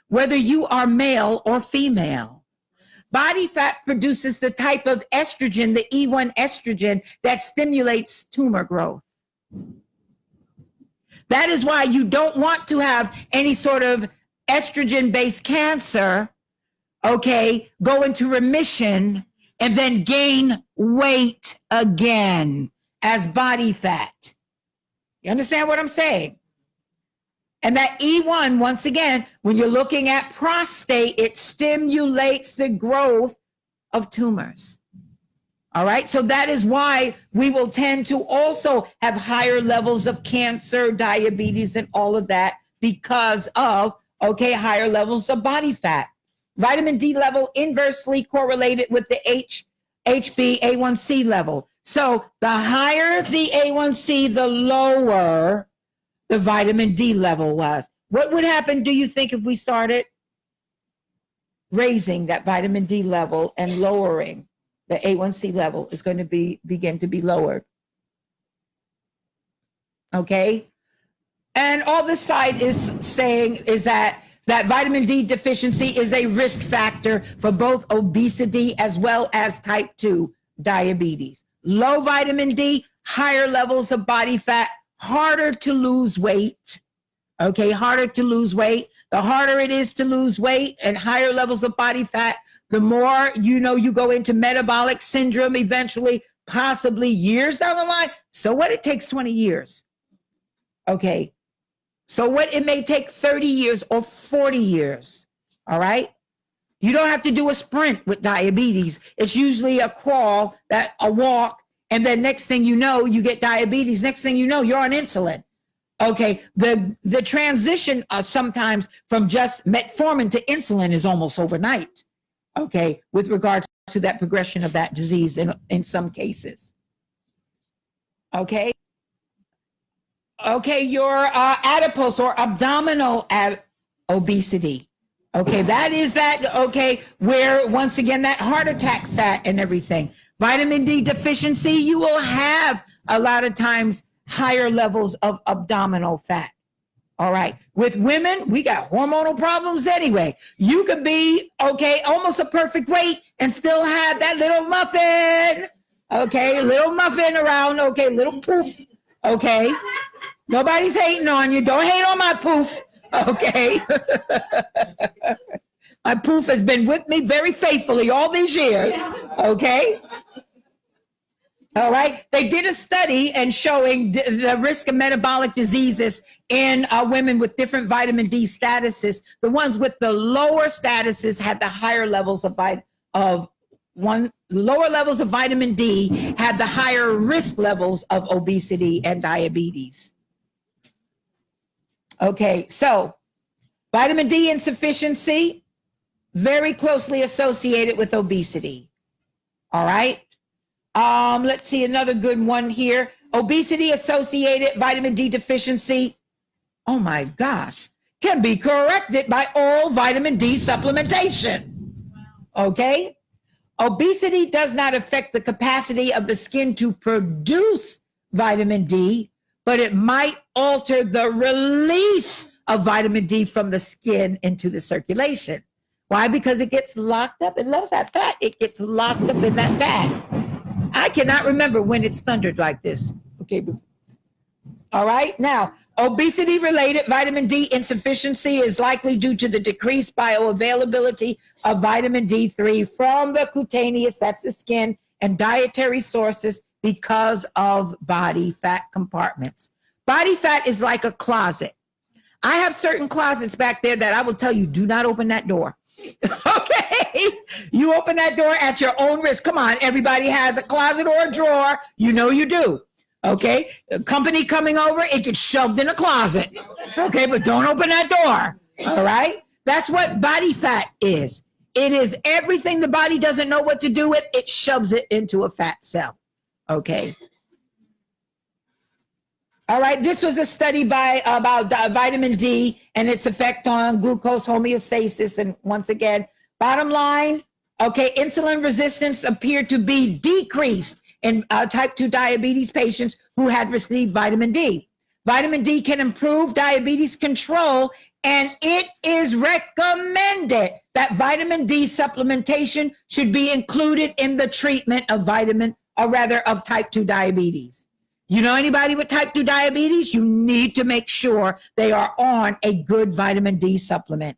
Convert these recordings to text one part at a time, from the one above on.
whether you are male or female. Body fat produces the type of estrogen, the E1 estrogen, that stimulates tumor growth. That is why you don't want to have any sort of estrogen-based cancer, okay, go into remission and then gain weight again as body fat. You understand what I'm saying? And that E1, once again, when you're looking at prostate, it stimulates the growth of tumors. All right. So that is why we will tend to also have higher levels of cancer, diabetes, and all of that because of, okay, higher levels of body fat. Vitamin D level inversely correlated with the HbA1c level. So the higher the A1C, the lower the vitamin D level was. What would happen, do you think, if we started raising that vitamin D level and lowering the A1C level is going to begin to be lowered? Okay. And all this side is saying is that vitamin D deficiency is a risk factor for both obesity as well as type 2 diabetes. Low vitamin D, higher levels of body fat, harder to lose weight. Okay, harder to lose weight. The harder it is to lose weight and higher levels of body fat, the more you go into metabolic syndrome eventually, possibly years down the line. So what? It takes 20 years. Okay. So what? It may take 30 years or 40 years. All right. You don't have to do a sprint with diabetes. It's usually a crawl, a walk, and then next thing you know, you get diabetes. Next thing you know, you're on insulin. Okay, the transition sometimes from just metformin to insulin is almost overnight. Okay, with regards to that progression of that disease in some cases. Okay. Okay, your adipose or abdominal obesity. Okay, that is that, okay, where once again, that heart attack fat and everything. Vitamin D deficiency, you will have a lot of times higher levels of abdominal fat. All right. With women, we got hormonal problems anyway. You could be, okay, almost a perfect weight and still have that little muffin. Okay, little muffin around, okay, little poof. Okay. Nobody's hating on you. Don't hate on my poof. Okay. My poof has been with me very faithfully all these years. Okay. All right. They did a study and showing the risk of metabolic diseases in women with different vitamin D statuses. The ones with the lower statuses had the higher levels of lower levels of vitamin D had the higher risk levels of obesity and diabetes. Okay, so vitamin D insufficiency, very closely associated with obesity. All right. Let's see another good one here. Obesity associated vitamin D deficiency, oh my gosh, can be corrected by oral vitamin D supplementation. Okay. Obesity does not affect the capacity of the skin to produce vitamin D, but it might alter the release of vitamin D from the skin into the circulation. Why? Because it gets locked up. It loves that fat. It gets locked up in that fat. I cannot remember when it's thundered like this. Okay. All right. Now, obesity-related vitamin D insufficiency is likely due to the decreased bioavailability of vitamin D3 from the cutaneous, that's the skin, and dietary sources because of body fat compartments. Body fat is like a closet. I have certain closets back there that I will tell you, do not open that door. Okay, you open that door at your own risk. Come on, everybody has a closet or a drawer. You know you do. Okay, company coming over, it gets shoved in a closet. Okay, but don't open that door. All right, that's what body fat is. It is everything the body doesn't know what to do with. It shoves it into a fat cell. Okay. All right, this was a study about vitamin D and its effect on glucose homeostasis. And once again, bottom line, okay, insulin resistance appeared to be decreased in type 2 diabetes patients who had received vitamin D. Vitamin D can improve diabetes control, and it is recommended that vitamin D supplementation should be included in the treatment of of type 2 diabetes. You know anybody with type 2 diabetes? You need to make sure they are on a good vitamin D supplement.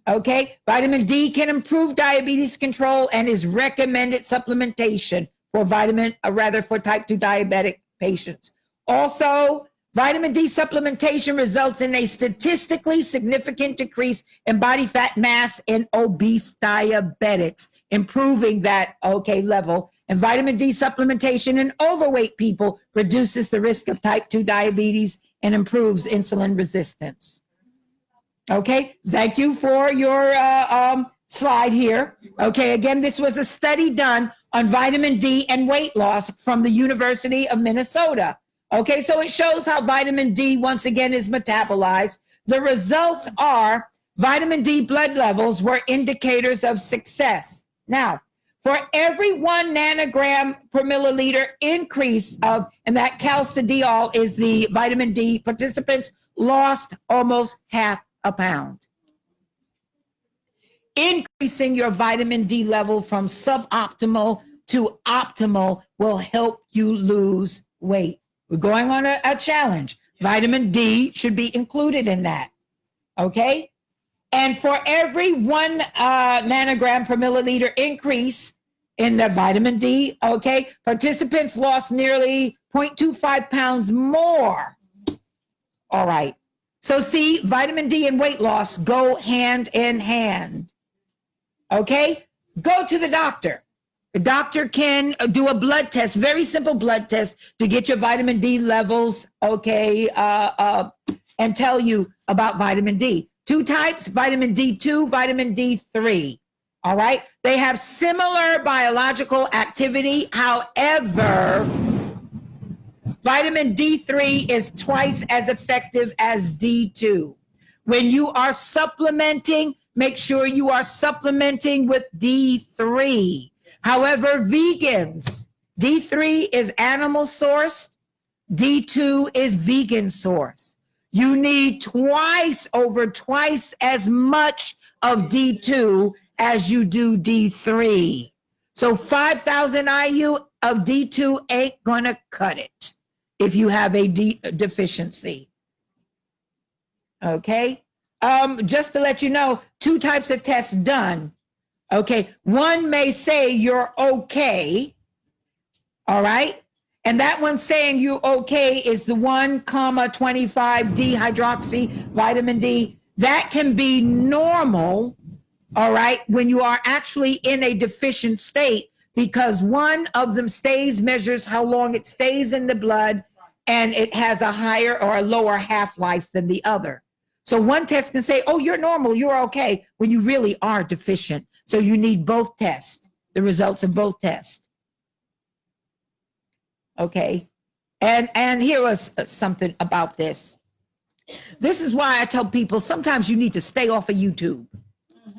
Okay, vitamin D can improve diabetes control and is recommended supplementation for for type 2 diabetic patients. Also, vitamin D supplementation results in a statistically significant decrease in body fat mass in obese diabetics, improving that level. And vitamin D supplementation in overweight people reduces the risk of type 2 diabetes and improves insulin resistance. Okay, thank you for your slide here. Okay, again, this was a study done on vitamin D and weight loss from the University of Minnesota. Okay, so it shows how vitamin D, once again, is metabolized. The results are vitamin D blood levels were indicators of success. Now, for every 1 nanogram per milliliter increase and that calcidiol is the vitamin D, participants lost almost half a pound. Increasing your vitamin D level from suboptimal to optimal will help you lose weight. We're going on a challenge. Vitamin D should be included in that. Okay? And for every 1 nanogram per milliliter increase in the vitamin D, participants lost nearly 0.25 pounds more. All right. So see, vitamin D and weight loss go hand in hand. Okay? Go to the doctor. The doctor can do a blood test, very simple blood test to get your vitamin D levels, and tell you about vitamin D. 2 types, vitamin D2, vitamin D3. All right? They have similar biological activity. However, vitamin D3 is twice as effective as D2. When you are supplementing, make sure you are supplementing with D3. However, vegans, D3 is animal sourced, D2 is vegan source. You need over twice as much of D2 as you do D3. So 5,000 IU of D2 ain't gonna cut it if you have a deficiency. Okay? Just to let you know, 2 types of tests done. Okay, one may say you're okay, all right? And that one saying you're okay is the 1,25 dehydroxy vitamin D. That can be normal, all right, when you are actually in a deficient state, because one of them measures how long it stays in the blood, and it has a higher or a lower half-life than the other. So one test can say, oh, you're normal, you're okay, when you really are deficient. So you need both tests, the results of both tests. Okay. And here was something about this. This is why I tell people sometimes you need to stay off of YouTube. Mm-hmm.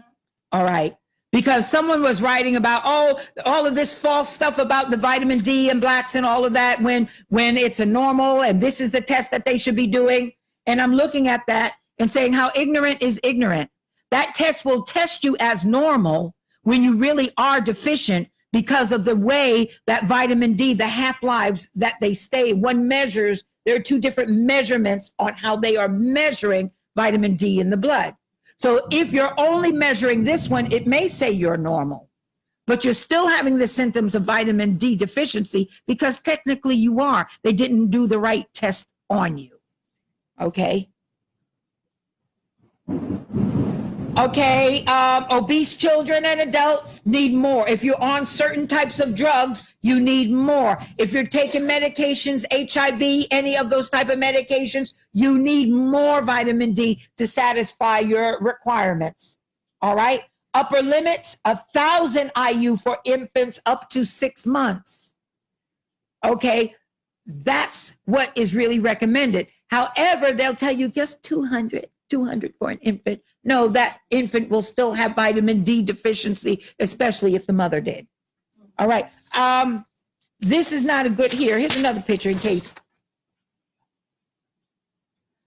All right. Because someone was writing about, all of this false stuff about the vitamin D and blacks and all of that when it's a normal and this is the test that they should be doing. And I'm looking at that and saying how ignorant is ignorant. That test will test you as normal when you really are deficient because of the way that vitamin D, the half-lives that they stay. One measures, there are 2 different measurements on how they are measuring vitamin D in the blood. So if you're only measuring this one, it may say you're normal, but you're still having the symptoms of vitamin D deficiency because technically you are. They didn't do the right test on you. Okay. Okay, obese children and adults need more. If you're on certain types of drugs, you need more. If you're taking medications, HIV, any of those type of medications, you need more vitamin D to satisfy your requirements. All right, upper limits, 1,000 IU for infants up to 6 months. Okay, that's what is really recommended. However, they'll tell you just 200 for an infant. No, that infant will still have vitamin D deficiency, especially if the mother did. All right. This is not a good here. Here's another picture in case.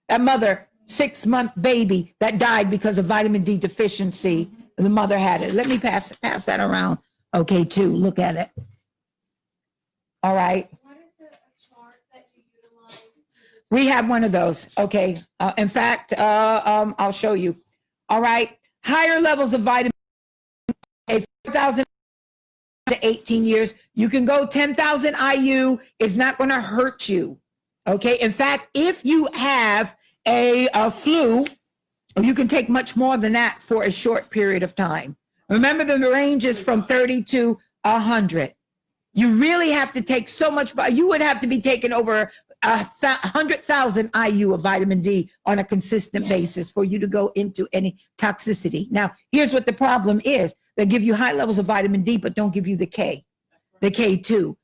That mother, 6-month baby that died because of vitamin D deficiency. The mother had it. Let me pass that around. Okay, too. Look at it. All right. What is the chart that you utilize? We have one of those. Okay. In fact, I'll show you. All right. Higher levels of vitamin D, 4,000 to 18 years. You can go 10,000 IU. Is not going to hurt you. Okay. In fact, if you have a flu, you can take much more than that for a short period of time. Remember, the range is from 30 to 100. You really have to take so much. You would have to be taking over 100,000 IU of vitamin D on a consistent basis for you to go into any toxicity. Now, here's what the problem is. They give you high levels of vitamin D, but don't give you the K2.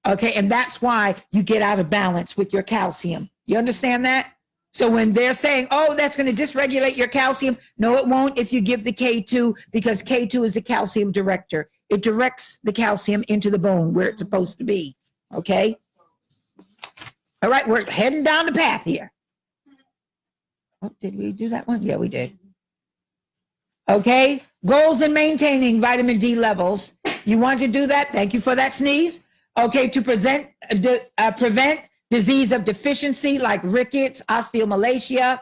Okay, and that's why you get out of balance with your calcium. You understand that? So when they're saying, oh, that's going to dysregulate your calcium, no, it won't if you give the K2, because K2 is the calcium director. It directs the calcium into the bone where it's supposed to be. Okay? All right, we're heading down the path here. Oh, did we do that one? Yeah, we did. Okay, goals in maintaining vitamin D levels. You want to do that? Thank you for that sneeze. Okay, to prevent disease of deficiency like rickets, osteomalacia,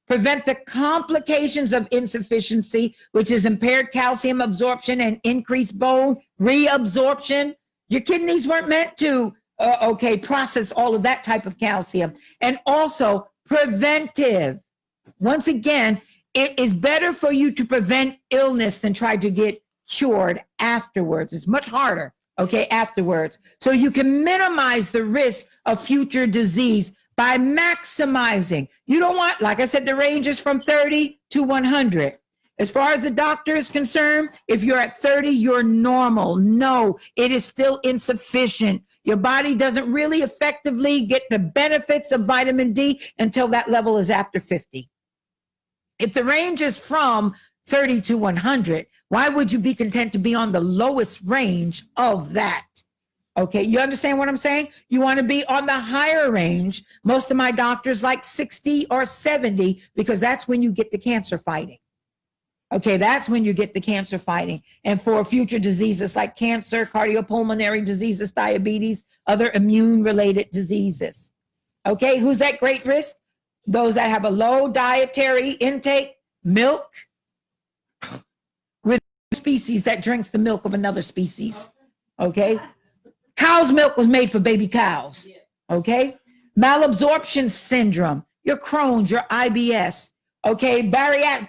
prevent the complications of insufficiency, which is impaired calcium absorption and increased bone reabsorption. Your kidneys weren't meant to, process all of that type of calcium. And also preventive. Once again, it is better for you to prevent illness than try to get cured afterwards. It's much harder. Okay, afterwards. So you can minimize the risk of future disease by maximizing. You don't want, like I said, the range is from 30 to 100. As far as the doctor is concerned, if you're at 30, you're normal. No, it is still insufficient. Your body doesn't really effectively get the benefits of vitamin D until that level is after 50. If the range is from 30 to 100, why would you be content to be on the lowest range of that? Okay, you understand what I'm saying? You want to be on the higher range. Most of my doctors like 60 or 70 because that's when you get the cancer fighting. Okay, that's when you get the cancer fighting. And for future diseases like cancer, cardiopulmonary diseases, diabetes, other immune-related diseases. Okay, who's at great risk? Those that have a low dietary intake, milk, with species that drinks the milk of another species. Okay, cow's milk was made for baby cows. Okay, malabsorption syndrome, your Crohn's, your IBS. Okay,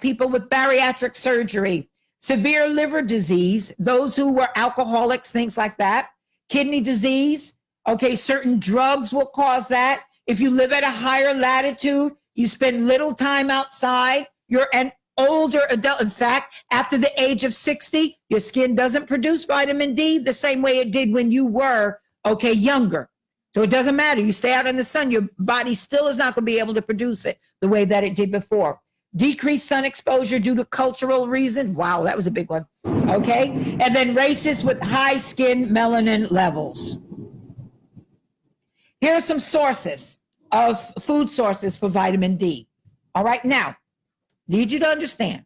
people with bariatric surgery, severe liver disease, those who were alcoholics, things like that, kidney disease. Okay, certain drugs will cause that. If you live at a higher latitude, you spend little time outside, you're an older adult. In fact, after the age of 60, your skin doesn't produce vitamin D the same way it did when you were, younger. So it doesn't matter. You stay out in the sun, your body still is not going to be able to produce it the way that it did before. Decreased sun exposure due to cultural reasons. Wow, that was a big one. Okay. And then races with high skin melanin levels. Here are some sources of food sources for vitamin D. All right. Now, need you to understand,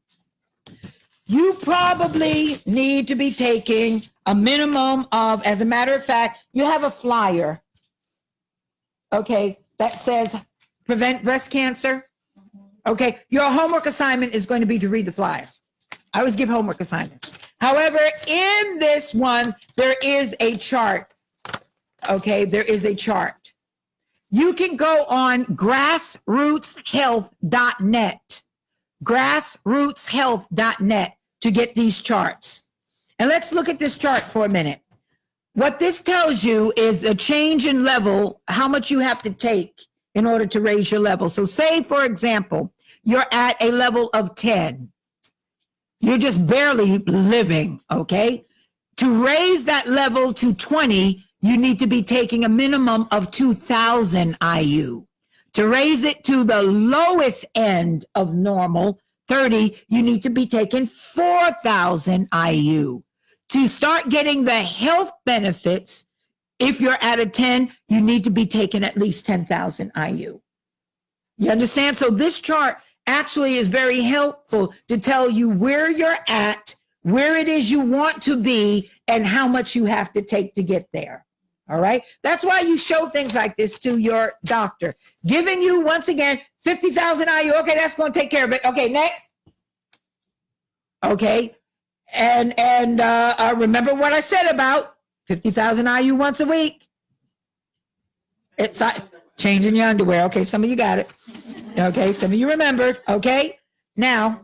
you probably need to be taking a minimum of, as a matter of fact, you have a flyer, that says prevent breast cancer. Okay, your homework assignment is going to be to read the flyer. I always give homework assignments. However, in this one, there is a chart. Okay, there is a chart. You can go on grassrootshealth.net, grassrootshealth.net to get these charts. And let's look at this chart for a minute. What this tells you is a change in level, how much you have to take in order to raise your level. So say, for example, you're at a level of 10. You're just barely living, okay? To raise that level to 20, you need to be taking a minimum of 2,000 IU. To raise it to the lowest end of normal, 30, you need to be taking 4,000 IU. To start getting the health benefits, if you're at a 10, you need to be taking at least 10,000 IU. You understand? So this chart actually is very helpful to tell you where you're at, where it is you want to be, and how much you have to take to get there. All right. That's why you show things like this to your doctor, giving you, once again, 50,000 IU. Okay, that's going to take care of it. Okay, next. Okay. And remember what I said about 50,000 IU once a week. It's changing your underwear. Okay, some of you got it. Okay, some of you remembered. Okay, now,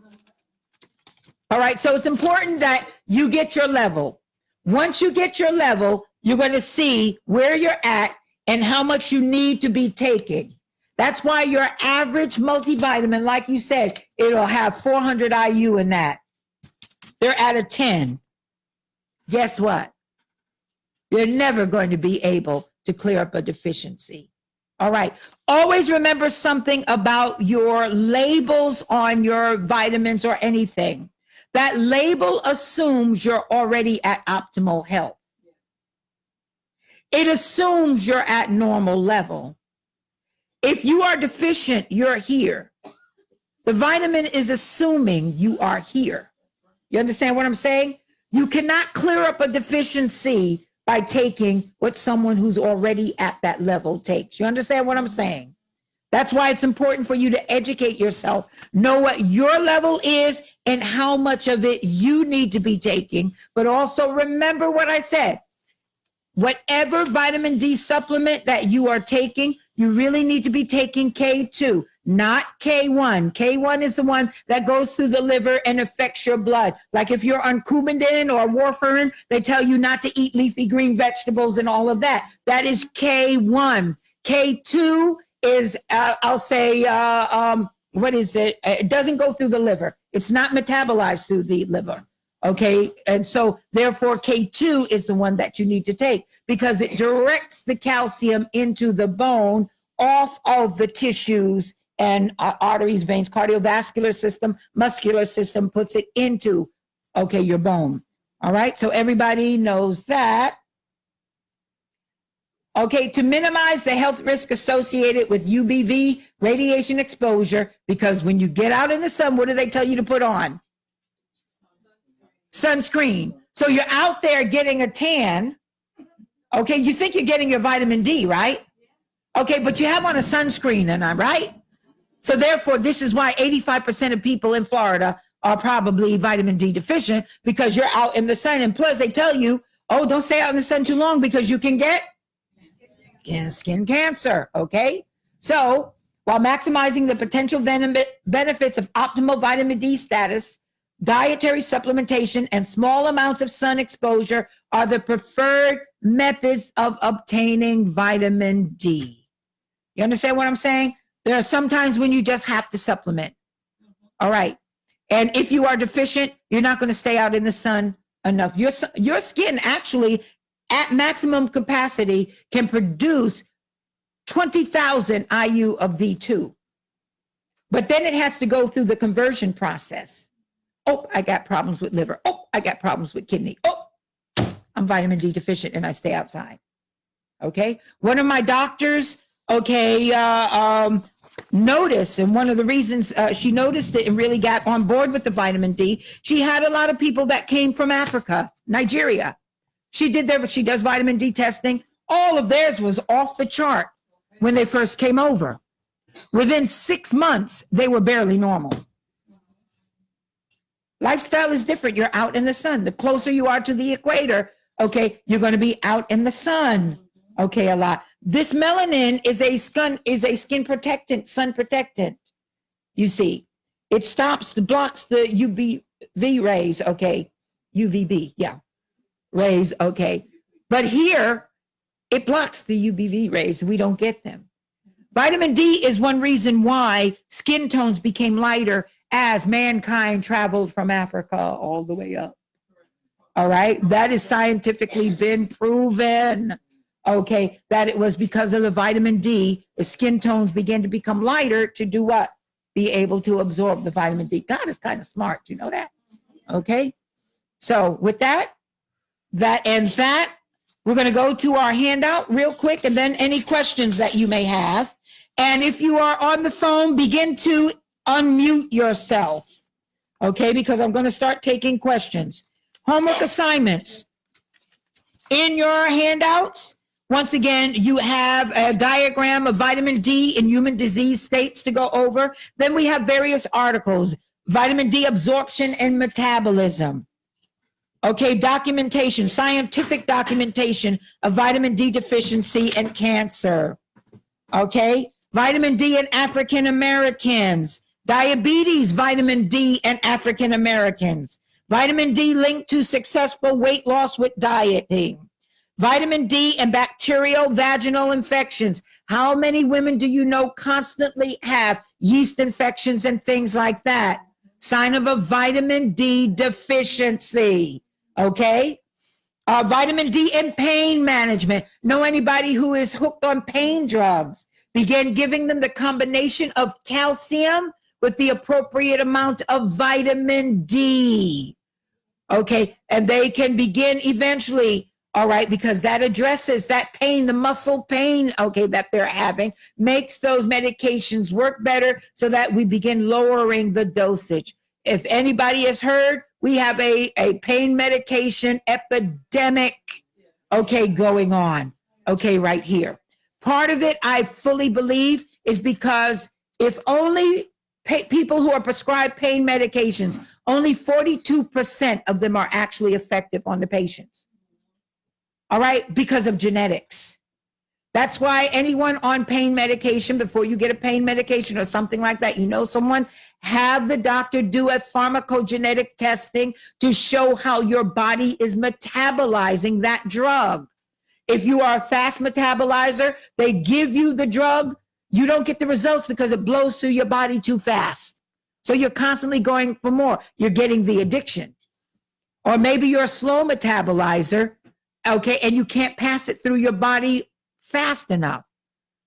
all right, so it's important that you get your level. Once you get your level, you're going to see where you're at and how much you need to be taking. That's why your average multivitamin, like you said, it'll have 400 IU in that. They're at a 10. Guess what? You're never going to be able to clear up a deficiency. All right. Always remember something about your labels on your vitamins or anything. That label assumes you're already at optimal health. It assumes you're at normal level. If you are deficient, you're here. The vitamin is assuming you are here. You understand what I'm saying? You cannot clear up a deficiency by taking what someone who's already at that level takes. You understand what I'm saying? That's why it's important for you to educate yourself, know what your level is and how much of it you need to be taking. But also remember what I said. Whatever vitamin D supplement that you are taking, you really need to be taking K2, not K1. K1 is the one that goes through the liver and affects your blood. Like if you're on Coumadin or warfarin, they tell you not to eat leafy green vegetables and all of that. That is K1. K2 is, I'll say, what is it? It doesn't go through the liver. It's not metabolized through the liver. Okay. And so therefore K2 is the one that you need to take because it directs the calcium into the bone off of the tissues and arteries, veins, cardiovascular system, muscular system, puts it into, okay, your bone. All right. So everybody knows that. Okay, to minimize the health risk associated with UVB radiation exposure, because when you get out in the sun, what do they tell you to put on? Sunscreen. So you're out there getting a tan. Okay, you think you're getting your vitamin D, right? Okay, but you have on a sunscreen, and I'm right. So therefore, this is why 85% of people in Florida are probably vitamin D deficient, because you're out in the sun. And plus, they tell you, oh, don't stay out in the sun too long because you can get skin cancer. Okay, so while maximizing the potential benefits of optimal vitamin D status, dietary supplementation and small amounts of sun exposure are the preferred methods of obtaining vitamin D. You understand what I'm saying? There are some times when you just have to supplement. All right. And if you are deficient, you're not going to stay out in the sun enough. Your skin actually at maximum capacity can produce 20,000 IU of V2. But then it has to go through the conversion process. Oh, I got problems with liver. Oh, I got problems with kidney. Oh, I'm vitamin D deficient and I stay outside. Okay. One of my doctors, noticed, and one of the reasons she noticed it and really got on board with the vitamin D, she had a lot of people that came from Africa, Nigeria. She does vitamin D testing. All of theirs was off the chart when they first came over. Within 6 months, they were barely normal. Lifestyle is different. You're out in the sun. The closer you are to the equator, okay, you're going to be out in the sun, okay, a lot. This melanin is a skin protectant, sun protectant. You see, it blocks the UVB rays, okay, UVB, yeah, rays, okay. But here, it blocks the UVB rays. We don't get them. Vitamin D is one reason why skin tones became lighter as mankind traveled from Africa all the way up. All right. That is scientifically been proven. Okay. That it was because of the vitamin D, the skin tones began to become lighter to do what? Be able to absorb the vitamin D. God is kind of smart. You know that? Okay. So with that ends that. We're going to go to our handout real quick and then any questions that you may have. And if you are on the phone, begin to unmute yourself, okay? Because I'm going to start taking questions. Homework assignments. In your handouts, once again, you have a diagram of vitamin D in human disease states to go over. Then we have various articles, vitamin D absorption and metabolism. Okay, documentation, scientific documentation of vitamin D deficiency and cancer. Okay, vitamin D in African Americans, diabetes, vitamin D in African Americans, vitamin D linked to successful weight loss with dieting, vitamin D and bacterial vaginal infections. How many women do you know constantly have yeast infections and things like that? Sign of a vitamin D deficiency. Okay. Vitamin D and pain management. Know anybody who is hooked on pain drugs? Begin giving them the combination of calcium with the appropriate amount of vitamin D. Okay. And they can begin eventually, all right, because that addresses that pain, the muscle pain, okay, that they're having, makes those medications work better so that we begin lowering the dosage. If anybody has heard, we have a pain medication epidemic, okay, going on, okay, right here. Part of it, I fully believe, is because if only people who are prescribed pain medications, only 42% of them are actually effective on the patients. All right, because of genetics. That's why anyone on pain medication, before you get a pain medication or something like that, you know someone, have the doctor do a pharmacogenetic testing to show how your body is metabolizing that drug. If you are a fast metabolizer, they give you the drug, you don't get the results because it blows through your body too fast. So you're constantly going for more. You're getting the addiction. Or maybe you're a slow metabolizer, okay, and you can't pass it through your body fast enough.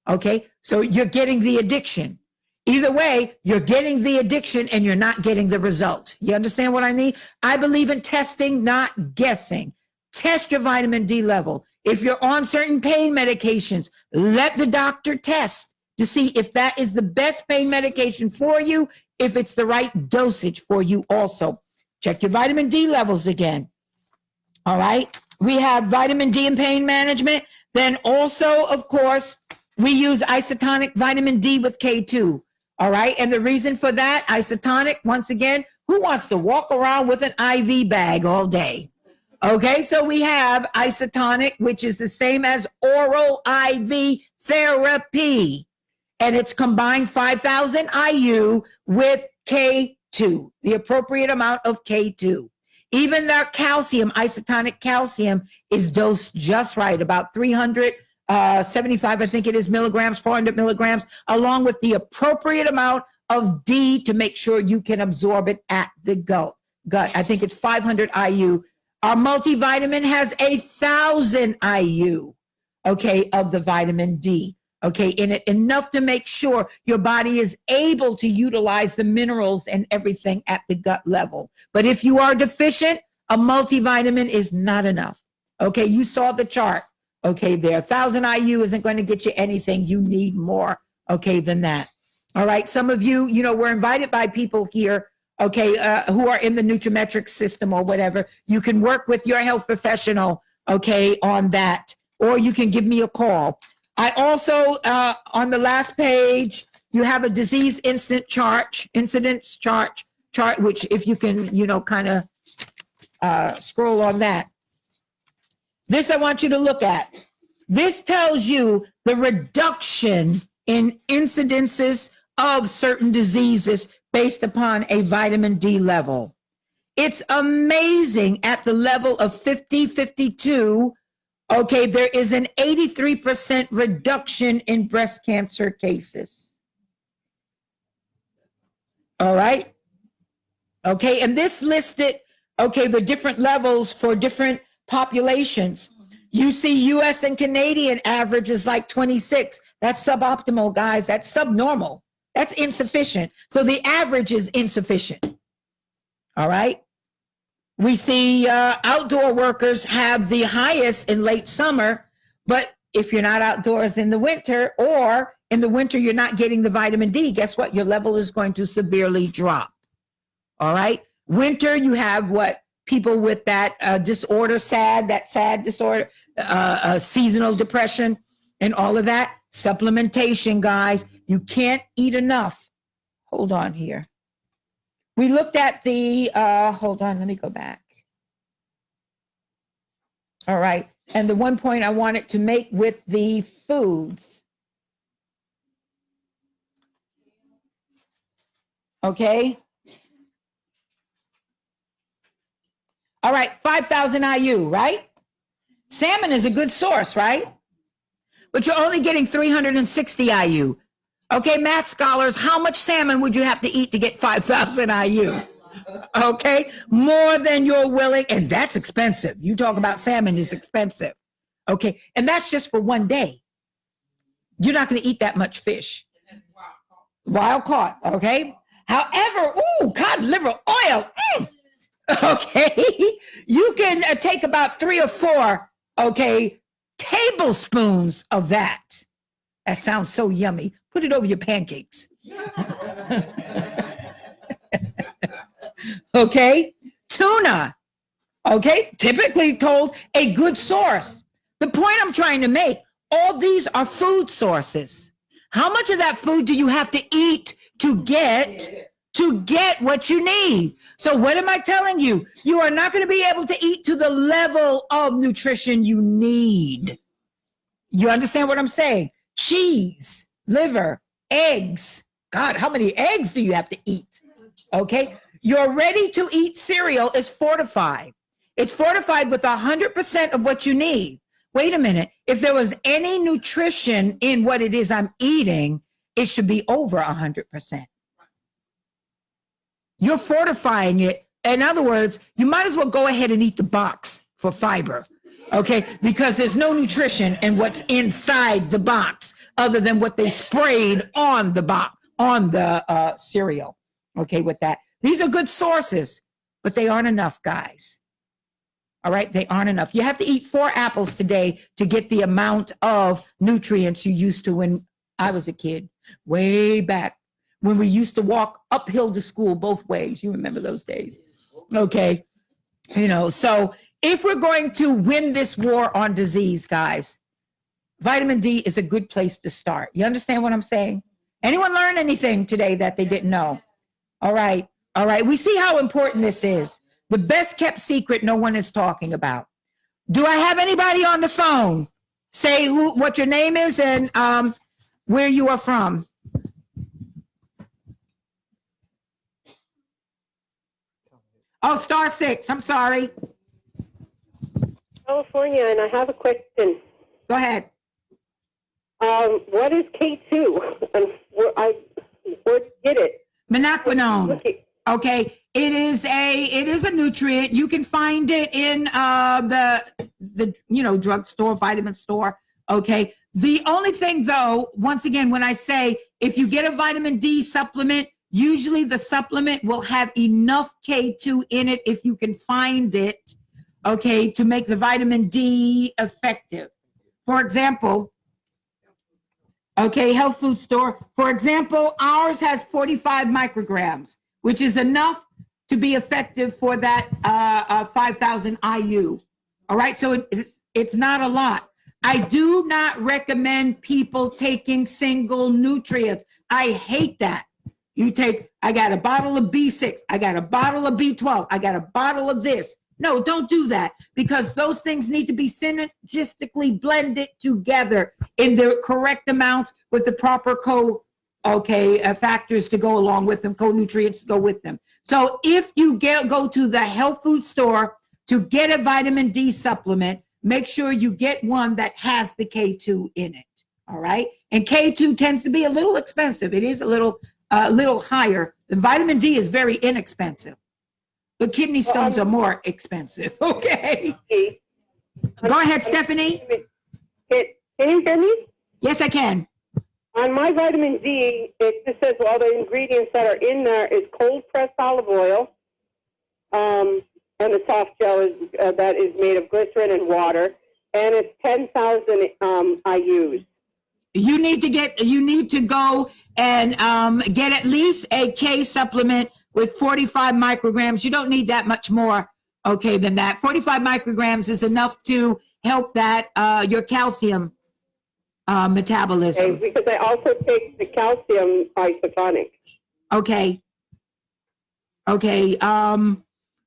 Okay, so you're getting the addiction. Either way, you're getting the addiction and you're not getting the results. You understand what I mean? I believe in testing, not guessing. Test your vitamin D level. If you're on certain pain medications, let the doctor test to see if that is the best pain medication for you, if it's the right dosage for you also. Check your vitamin D levels again. All right. We have vitamin D in pain management. Then also, of course, we use isotonic vitamin D with K2. All right. And the reason for that, isotonic, once again, who wants to walk around with an IV bag all day? Okay. So we have isotonic, which is the same as oral IV therapy. And it's combined 5,000 IU with K2, the appropriate amount of K2. Even their calcium, isotonic calcium, is dosed just right, about 375, I think it is, milligrams, 400 milligrams, along with the appropriate amount of D to make sure you can absorb it at the gut. I think it's 500 IU. Our multivitamin has 1,000 IU, okay, of the vitamin D. Okay, in it, enough to make sure your body is able to utilize the minerals and everything at the gut level. But if you are deficient, a multivitamin is not enough. Okay, you saw the chart. Okay, there, 1,000 IU isn't going to get you anything. You need more, okay, than that. All right, some of you, we're invited by people here, okay, who are in the nutrimetric system or whatever. You can work with your health professional, okay, on that, or you can give me a call. I also, on the last page, you have a disease incidence chart, which if you can, kind of scroll on that. This I want you to look at. This tells you the reduction in incidences of certain diseases based upon a vitamin D level. It's amazing at the level of 50, 52. Okay, there is an 83% reduction in breast cancer cases. All right. Okay, and this listed, okay, the different levels for different populations. You see US and Canadian average is like 26. That's suboptimal, guys. That's subnormal. That's insufficient. So the average is insufficient. All right. We see outdoor workers have the highest in late summer, but if you're not outdoors in the winter, or in the winter you're not getting the vitamin D, guess what? Your level is going to severely drop. All right. Winter, you have what people with that disorder, that SAD disorder, seasonal depression, and all of that. Supplementation, guys. You can't eat enough. Hold on here. We looked at the, hold on, let me go back. All right. And the one point I wanted to make with the foods. Okay. All right. 5,000 IU, right? Salmon is a good source, right? But you're only getting 360 IU. Okay, math scholars, how much salmon would you have to eat to get 5,000 IU? Okay, more than you're willing, and that's expensive. You talk about salmon is expensive. Okay, and that's just for one day. You're not going to eat that much fish. Wild caught, okay? However, cod liver oil, okay? You can take about 3 or 4, okay, tablespoons of that. That sounds so yummy. Put it over your pancakes. Okay, tuna, okay, typically told a good source. The point I'm trying to make, all these are food sources. How much of that food do you have to eat to get what you need? So what am I telling you? You are not going to be able to eat to the level of nutrition you need. You understand what I'm saying? Cheese, liver, eggs. God, how many eggs do you have to eat? Okay. Your ready-to-eat cereal is fortified. It's fortified with 100% of what you need. Wait a minute. If there was any nutrition in what it is I'm eating, it should be over 100%. You're fortifying it. In other words, you might as well go ahead and eat the box for fiber, okay? Because there's no nutrition in what's inside the box other than what they sprayed on the box, on the cereal, okay, with that. These are good sources, but they aren't enough, guys. All right, they aren't enough. You have to eat 4 apples today to get the amount of nutrients you used to when I was a kid, way back when we used to walk uphill to school both ways. You remember those days? Okay, so if we're going to win this war on disease, guys, vitamin D is a good place to start. You understand what I'm saying? Anyone learn anything today that they didn't know? All right. All right. We see how important this is. The best kept secret no one is talking about. Do I have anybody on the phone? Say what your name is and where you are from. Oh, *6. I'm sorry. California, and I have a question. Go ahead. What is K2? And where did it? Minoquinone. Okay, it is a nutrient. You can find it in the drugstore, vitamin store. Okay. The only thing though, once again, when I say if you get a vitamin D supplement, usually the supplement will have enough K2 in it if you can find it, okay, to make the vitamin D effective. For example, okay, health food store. For example, ours has 45 micrograms, which is enough to be effective for that 5,000 IU. All right, so it's not a lot. I do not recommend people taking single nutrients. I hate that. I got a bottle of B6, I got a bottle of B12, I got a bottle of this. No, don't do that, because those things need to be synergistically blended together in the correct amounts with the proper factors to go along with them, co-nutrients to go with them. So if you go to the health food store to get a vitamin D supplement, make sure you get one that has the K2 in it. All right. And K2 tends to be a little expensive. It is a little higher. The vitamin D is very inexpensive, but kidney stones are more expensive. Okay. Go ahead, Stephanie. Can you hear me? Yes, I can. On my vitamin D, it just says all the ingredients that are in there is cold pressed olive oil, and the soft gel that is made of glycerin and water, and it's 10,000 IUs. you need to go and get at least a K supplement with 45 micrograms. You don't need that much more, okay, than that. 45 micrograms is enough to help that your calcium metabolism. Okay, because I also take the calcium isotonic. Okay.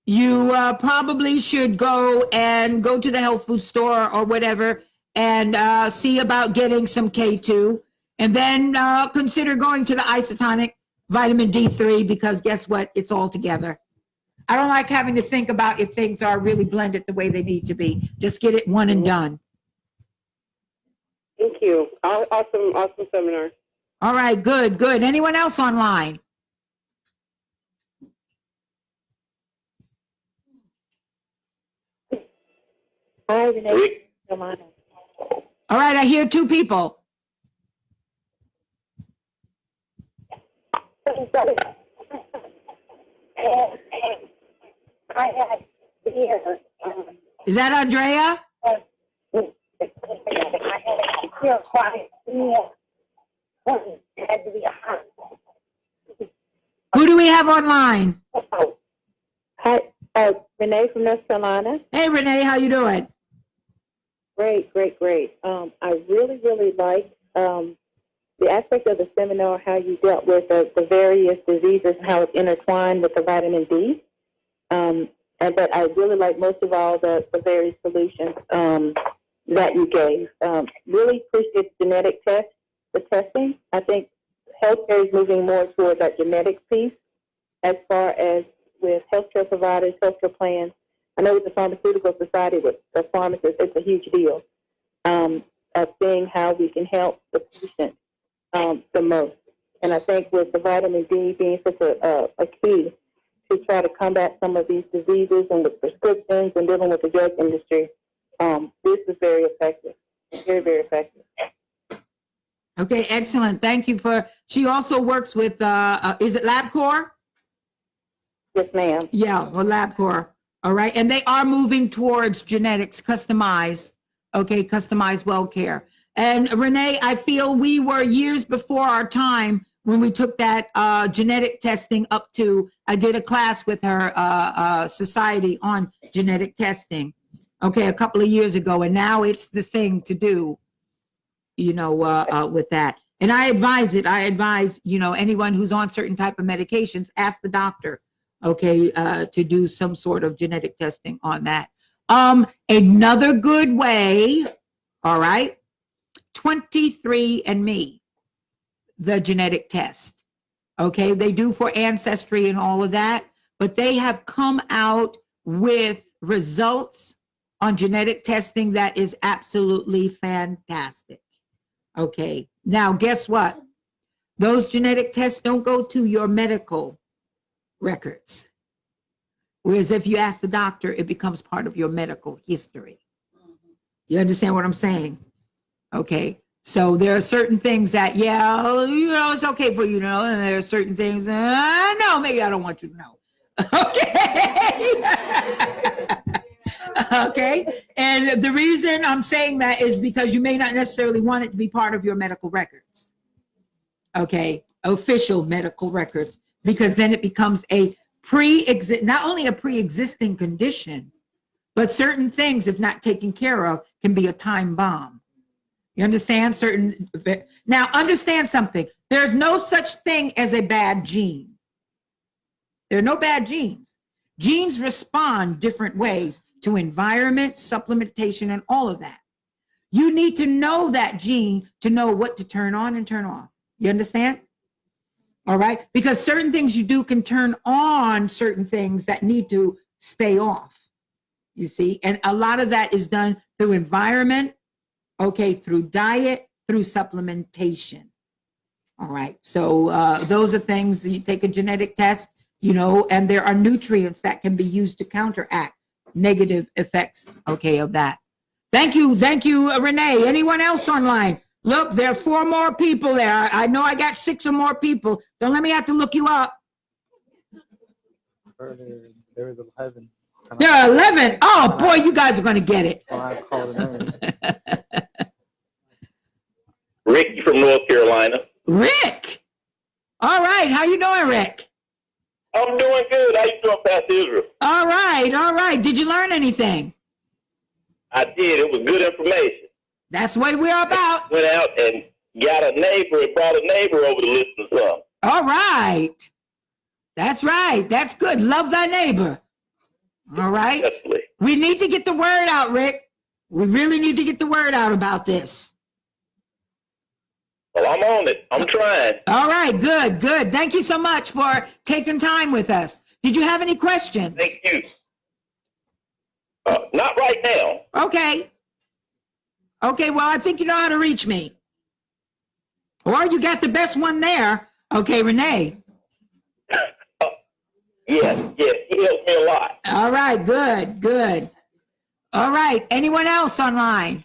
You probably should go to the health food store or whatever and see about getting some K2, and then consider going to the isotonic vitamin D3, because guess what? It's all together. I don't like having to think about if things are really blended the way they need to be. Just get it one and done. Thank you. Awesome seminar. All right, good. Anyone else online? Hi, Renee. All right, I hear two people. Is that Andrea? Who do we have online? Hi, Renee from North Carolina. Hey, Renee, how you doing? Great. I really like the aspect of the seminar, how you dealt with the various diseases, how it's intertwined with the vitamin D. But I really like most of all the various solutions that you gave. Really appreciate the genetic testing. I think healthcare is moving more towards that genetic piece as far as with healthcare providers, healthcare plans. I know with the Pharmaceutical Society, with the pharmacists, it's a huge deal of seeing how we can help the patient the most. And I think with the vitamin D being such a key to try to combat some of these diseases and with prescriptions and dealing with the drug industry, this is very effective, very, very effective. Okay, excellent. Thank you she also works with, is it LabCorp? Yes, ma'am. Yeah, well, LabCorp. All right. And they are moving towards genetics, customized well care. And Renee, I feel we were years before our time when we took that genetic testing up to, I did a class with her society on genetic testing, okay, a couple of years ago. And now it's the thing to do, with that. And I advise, anyone who's on certain type of medications, ask the doctor, okay, to do some sort of genetic testing on that. Another good way, all right, 23andMe, the genetic test. Okay, they do for ancestry and all of that, but they have come out with results on genetic testing that is absolutely fantastic. Okay, now guess what? Those genetic tests don't go to your medical records. Whereas if you ask the doctor, it becomes part of your medical history. You understand what I'm saying? Okay. So there are certain things that, it's okay for you to know. And there are certain things, no, maybe I don't want you to know. Okay. Okay. And the reason I'm saying that is because you may not necessarily want it to be part of your medical records. Okay. Official medical records, because then it becomes not only a pre-existing condition, but certain things, if not taken care of, can be a time bomb. You understand? Now understand something. There's no such thing as a bad gene. There are no bad genes. Genes respond different ways to environment, supplementation, and all of that. You need to know that gene to know what to turn on and turn off. You understand? All right? Because certain things you do can turn on certain things that need to stay off. You see? And a lot of that is done through environment, okay, through diet, through supplementation. All right. So those are things, you take a genetic test, and there are nutrients that can be used to counteract negative effects, okay, of that. Thank you, Renee. Anyone else online? Look, there are 4 more people there. I know I got 6 or more people. Don't let me have to look you up. There was 11. There are 11. Oh, boy, you guys are going to get it. I called it in. Rick from North Carolina. Rick. All right. How you doing, Rick? I'm doing good. How you doing, Pastor Israel? All right. All right. Did you learn anything? I did. It was good information. That's what we're about. Went out and got a neighbor and brought a neighbor over to listen to some. All right. That's right. That's good. Love thy neighbor. All right. Definitely. We need to get the word out, Rick. We really need to get the word out about this. Well, I'm on it. I'm trying. All right. Good. Good. Thank you so much for taking time with us. Did you have any questions? Thank you. Not right now. Okay. Okay. Well, I think you know how to reach me. Or you got the best one there. Okay, Renee. Yes. He helped me a lot. All right. Good. Good. All right. Anyone else online?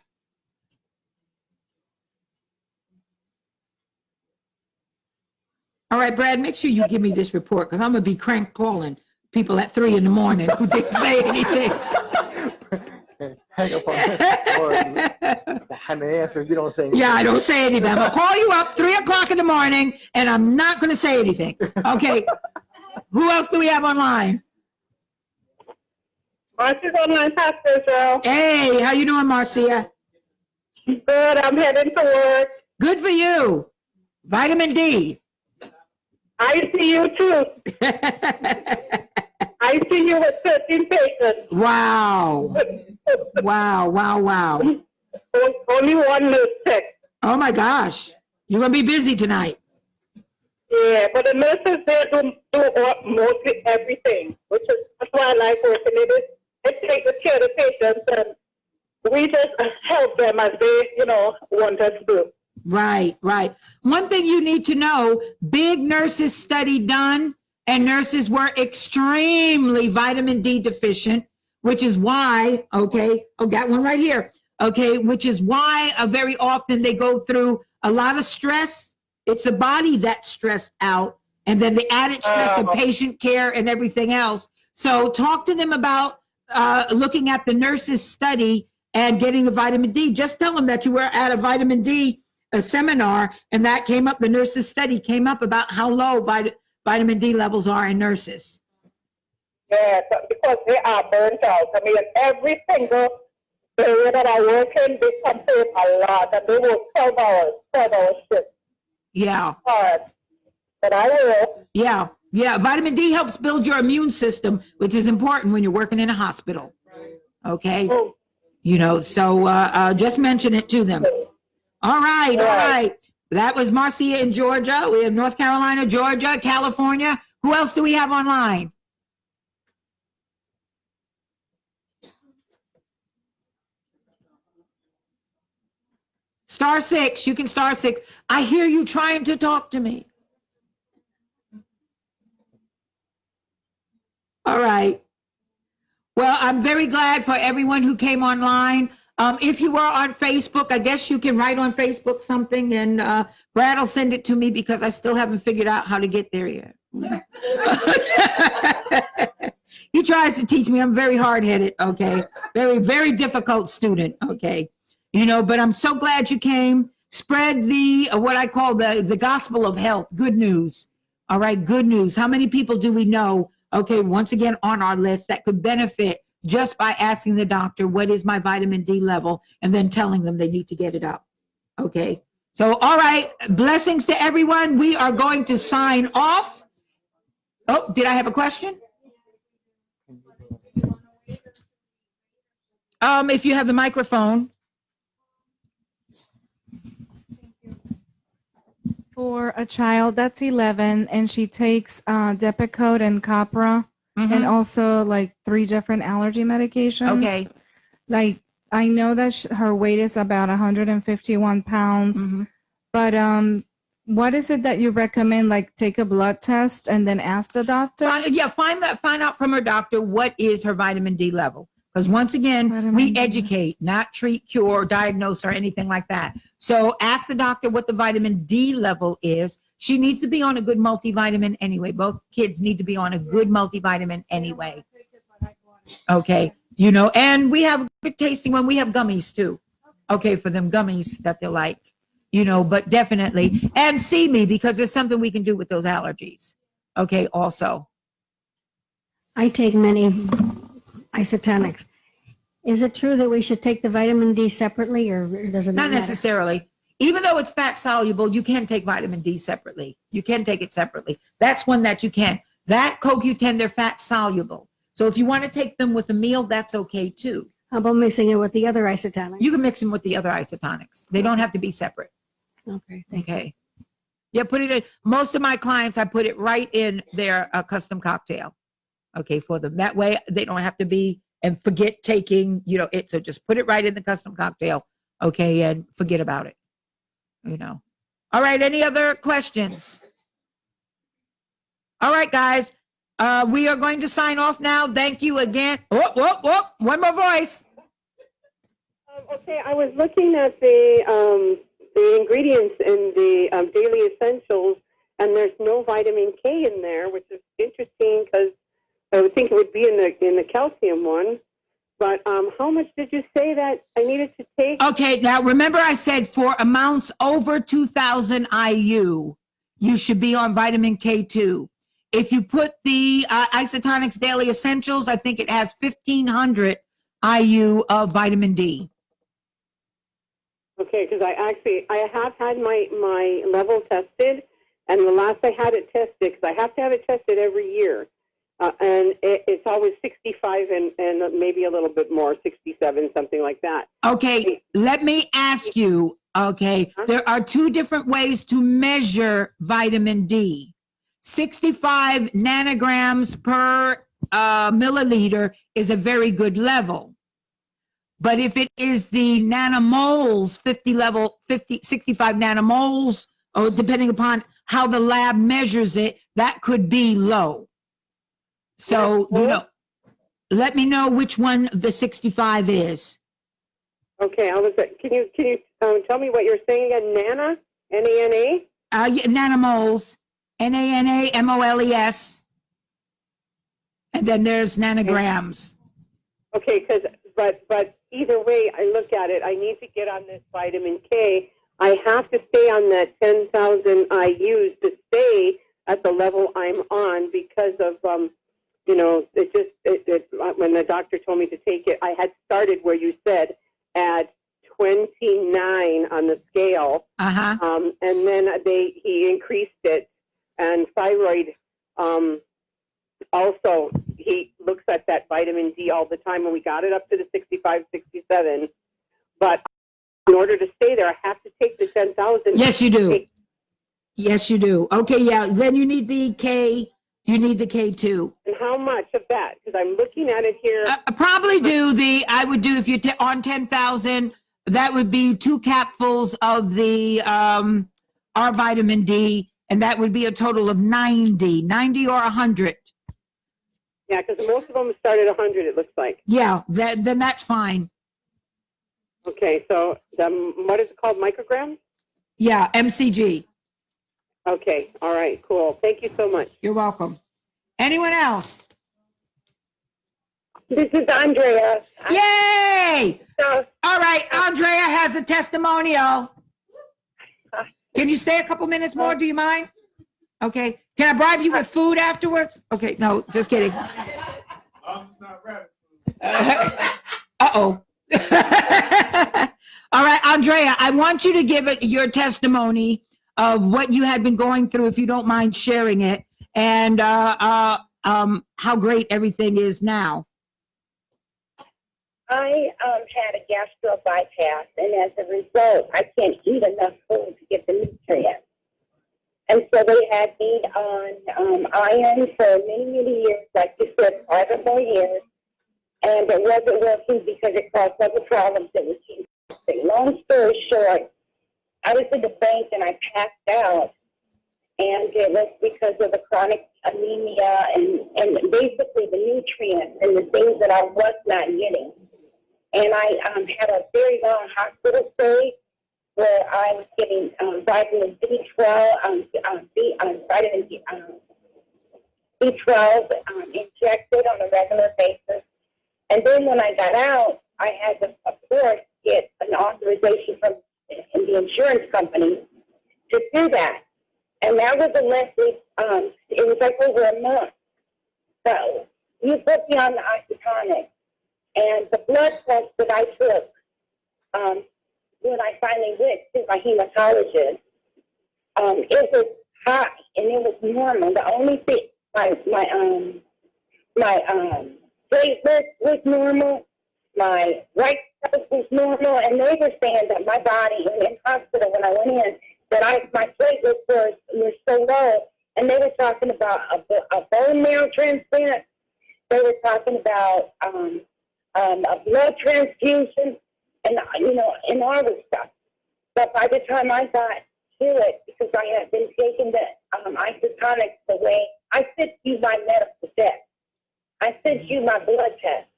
All right, Brad, make sure you give me this report because I'm going to be crank calling people at 3 a.m. who didn't say anything. Hang up on that. Or I'm the answer. You don't say anything. Yeah, I don't say anything. I'm going to call you up 3 o'clock in the morning and I'm not going to say anything. Okay. Who else do we have online? Marcia's online, Pastor Israel. Hey, how you doing, Marcia? Good. I'm heading to work. Good for you. Vitamin D. I see you too. I see you with 13 patients. Wow. Wow. Only one nurse check. Oh my gosh. You're going to be busy tonight. Yeah, but the nurses there do mostly everything, that's why I like working in it. They take good care of the patients, and we just help them as they, want us to. Right. One thing you need to know, big nurses study done, and nurses were extremely vitamin D deficient, which is why, got one right here. Which is why very often they go through a lot of stress. It's the body that's stressed out, and then the added stress of patient care and everything else. So talk to them about looking at the nurses study and getting the vitamin D. Just tell them that you were at a vitamin D seminar, and that came up, the nurses study came up about how low vitamin D levels are in nurses. Yeah, because they are burnt out. I mean, every single area that I work in, they complain a lot, and they work 12 hours shift. Yeah. Hard. But I will. Yeah. Vitamin D helps build your immune system, which is important when you're working in a hospital. Okay. So just mention it to them. All right. That was Marcia in Georgia. We have North Carolina, Georgia, California. Who else do we have online? *6. You can *6. I hear you trying to talk to me. All right. Well, I'm very glad for everyone who came online. If you are on Facebook, I guess you can write on Facebook something, and Brad will send it to me because I still haven't figured out how to get there yet. He tries to teach me. I'm very hard-headed, okay? Very, very difficult student, okay? But I'm so glad you came. Spread the, what I call the gospel of health, good news. All right, good news. How many people do we know, once again on our list that could benefit just by asking the doctor, what is my vitamin D level, and then telling them they need to get it up. Okay. So, all right. Blessings to everyone. We are going to sign off. Oh, did I have a question? If you have the microphone. For a child that's 11 and she takes Depakote and Copra, and also like 3 different allergy medications. Okay. Like I know that her weight is about 151 pounds, but what is it that you recommend? Like take a blood test and then ask the doctor? Find out from her doctor what is her vitamin D level. Because once again, we educate, not treat, cure, diagnose, or anything like that. So ask the doctor what the vitamin D level is. She needs to be on a good multivitamin anyway. Both kids need to be on a good multivitamin anyway. Okay. And we have good tasting one. We have gummies too. Okay, for them gummies that they like. but definitely, and see me because there's something we can do with those allergies. Okay. Also, I take many isotonics. Is it true that we should take the vitamin D separately, or does it not matter? necessarily. Even though it's fat soluble, you can take vitamin D separately. You can take it separately. That's one that you can. That CoQ10, they're fat soluble. So if you want to take them with a meal, that's okay too. How about mixing it with the other isotonics? You can mix them with the other isotonics. They don't have to be separate. Okay, thank you. Okay. Yeah, put it in. Most of my clients, I put it right in their custom cocktail. Okay, for them. That way they don't have to be and forget taking, it. So just put it right in the custom cocktail. Okay, and forget about it. All right, any other questions? All right, guys. We are going to sign off now. Thank you again. One more voice. Okay, I was looking at the ingredients in the daily essentials, and there's no vitamin K in there, which is interesting because I would think it would be in the calcium one. But how much did you say that I needed to take? Okay, now remember I said for amounts over 2,000 IU, you should be on vitamin K2. If you put the Isotonics Daily Essentials, I think it has 1,500 IU of vitamin D. Okay, because I have had my level tested, and the last I had it tested, because I have to have it tested every year, and it's always 65 and maybe a little bit more, 67, something like that. Okay, let me ask you, there are two different ways to measure vitamin D. 65 nanograms per milliliter is a very good level. But if it is the nanomoles, 65 nanomoles, or depending upon how the lab measures it, that could be low. So, let me know which one the 65 is. Okay, can you tell me what you're saying again? Nana? N-A-N-A? Nanomoles, Nanamoles. And then there's nanograms. Okay, but either way, I look at it, I need to get on this vitamin K. I have to stay on that 10,000 IUs to stay at the level I'm on because of, when the doctor told me to take it, I had started where you said at 29 on the scale. Uh-huh. And then he increased it, and thyroid, also, he looks at that vitamin D all the time, and we got it up to the 65, 67. But in order to stay there, I have to take the 10,000. Yes, you do. Yes, you do. Okay, yeah. Then you need the K. You need the K2. And how much of that? Because I'm looking at it here. I would do if you're on 10,000, that would be 2 capfuls of the R vitamin D, and that would be a total of 90 or 100. Yeah, because most of them start at 100, it looks like. Yeah, then that's fine. Okay, so what is it called, micrograms? Yeah, MCG. Okay, all right, cool. Thank you so much. You're welcome. Anyone else? This is Andrea. Yay! All right, Andrea has a testimonial. Can you stay a couple minutes more? Do you mind? Okay. Can I bribe you with food afterwards? Okay, no, just kidding. I'm not ready. Uh-oh. All right, Andrea, I want you to give it your testimony of what you had been going through, if you don't mind sharing it, and how great everything is now. I had a gastro bypass, and as a result, I can't eat enough food to get the nutrients. And so they had me on iron for many, many years, like you said, 5 or more years. And it wasn't working because it caused other problems that was interesting. Long story short, I was in the bank and I passed out. And it was because of the chronic anemia and basically the nutrients and the things that I was not getting. And I had a very long hospital stay where I was getting vitamin B12, vitamin B12 injected on a regular basis. And then when I got out, I had to, of course, get an authorization from in the insurance company to do that. And that was a message, it was like over a month. So you put me on the isotonic, and the blood test that I took, when I finally went to my hematologist, it was high and it was normal. The only thing, my platelet was normal, my white cells was normal, and they were saying that my body in hospital when I went in, that my platelets were so low, and they were talking about a bone marrow transplant. They were talking about a blood transfusion, and and all this stuff. But by the time I got to it, because I had been taking the isotonics away, I sent you my medical test. I sent you my blood test,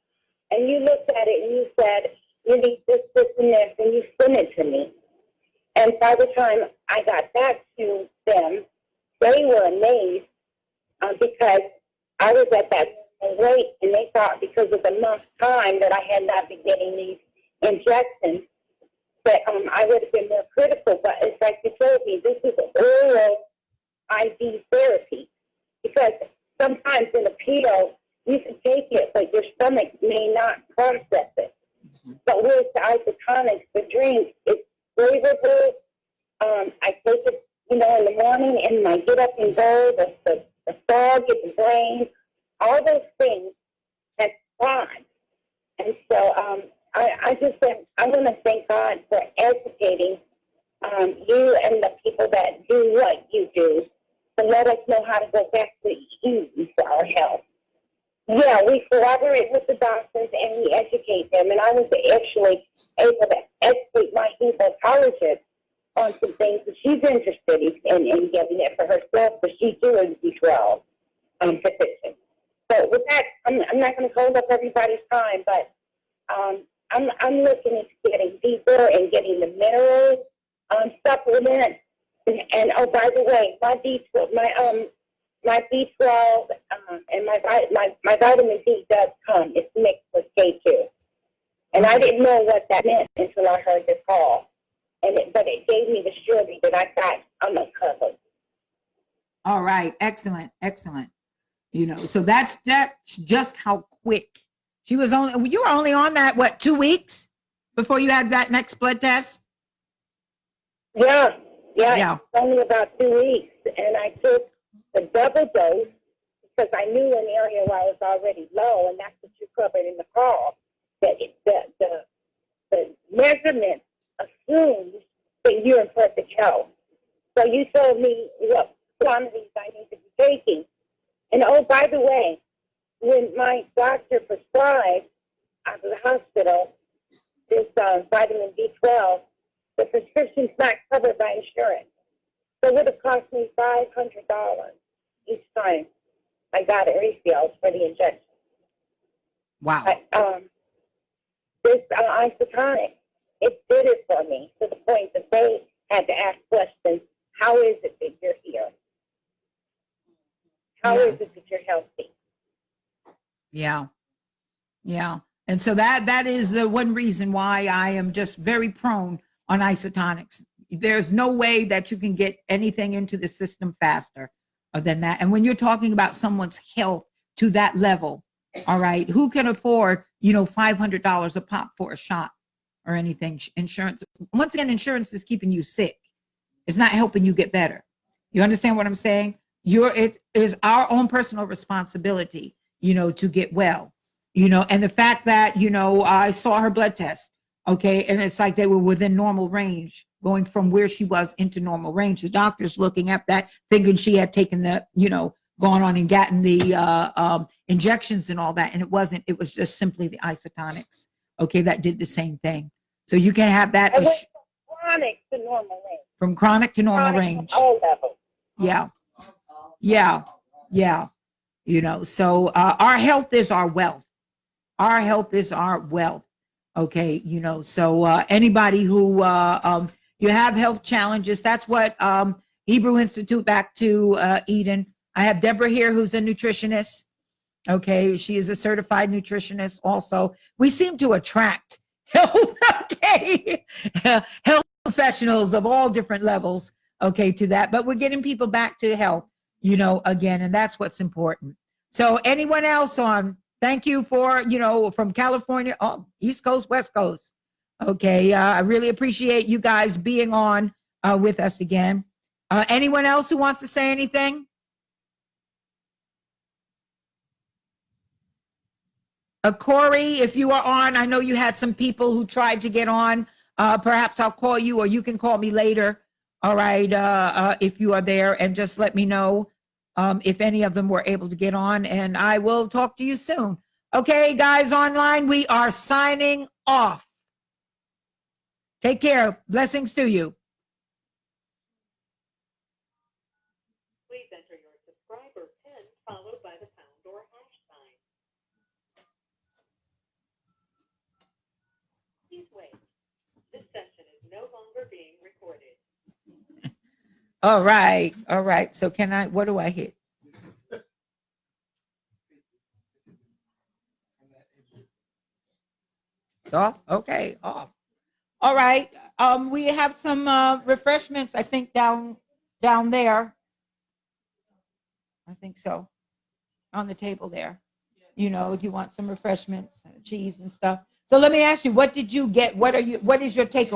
and you looked at it and you said, you need this, this, and this, and you sent it to me. And by the time I got back to them, they were amazed because I was at that weight, and they thought because of the month time that I had not been getting these injections, that I would have been more critical. But it's like you told me, this is oral IV therapy, because sometimes in a pill, you can take it, but your stomach may not process it. But with the isotonics, the drink, it's flavorful. I take it, in the morning, and I get up and go, the fog in the brain, all those things, that's gone. And so I just said, I want to thank God for educating you and the people that do what you do to let us know how to go back to eating for our health. Yeah, we collaborate with the doctors and we educate them. And I was actually able to educate my hematologist on some things that she's interested in getting it for herself, but she's doing B12 deficiency. So with that, I'm not going to hold up everybody's time, but I'm looking into getting deeper and getting the minerals supplements. And oh, by the way, my B12, my B12 and my vitamin D does come. It's mixed with K2, and I didn't know what that meant until I heard this call. But it gave me the surety that I thought I'm covered. All right, excellent. So that's just how quick you were only on that, 2 weeks before you had that next blood test? Yeah. It's only about 2 weeks, and I took the double dose because I knew an area where I was already low, and that's what you covered in the call. That the measurement assumes that you're in perfect health. So you told me what quantities I need to be taking. And oh, by the way, when my doctor prescribed out of the hospital this vitamin B12, the prescription's not covered by insurance. So it would have cost me $500 each time I got it refilled for the injection. Wow. This isotonic, it did it for me to the point that they had to ask questions. How is it that you're here? How is it that you're healthy? Yeah. And so that is the one reason why I am just very prone on isotonics. There's no way that you can get anything into the system faster than that. And when you're talking about someone's health to that level, all right, who can afford, $500 a pop for a shot or anything? Insurance. Once again, insurance is keeping you sick. It's not helping you get better. You understand what I'm saying? It is our own personal responsibility, to get well, and the fact that, I saw her blood test. Okay. And it's like they were within normal range, going from where she was into normal range. The doctor's looking at that, thinking she had taken the, gone on and gotten the injections and all that. And it wasn't, it was just simply the isotonics. Okay. That did the same thing. So you can have that. I went from chronic to normal range. From chronic to normal range. All levels. Yeah. So our health is our wealth. Our health is our wealth. Okay. So anybody who you have health challenges, that's what Hebrew Institute back to Eden. I have Deborah here, who's a nutritionist. Okay. She is a certified nutritionist also. We seem to attract health. Okay. Health professionals of all different levels, okay, to that. But we're getting people back to health, again, and that's what's important. So anyone else on? Thank you for, from California, East Coast, West Coast. Okay, I really appreciate you guys being on with us again. Anyone else who wants to say anything? Corey, if you are on, I know you had some people who tried to get on. Perhaps I'll call you, or you can call me later. All right, if you are there, and just let me know if any of them were able to get on, and I will talk to you soon. Okay, guys online, we are signing off. Take care. Blessings to you. Please enter your subscriber PIN followed by the pound or hash sign. Please wait. This session is no longer being recorded. All right. All right. So what do I hit? It's off? Okay, off. All right. We have some refreshments, I think, down there. I think so. On the table there. Do you want some refreshments, cheese and stuff? So let me ask you, what did you get? What is your takeaway?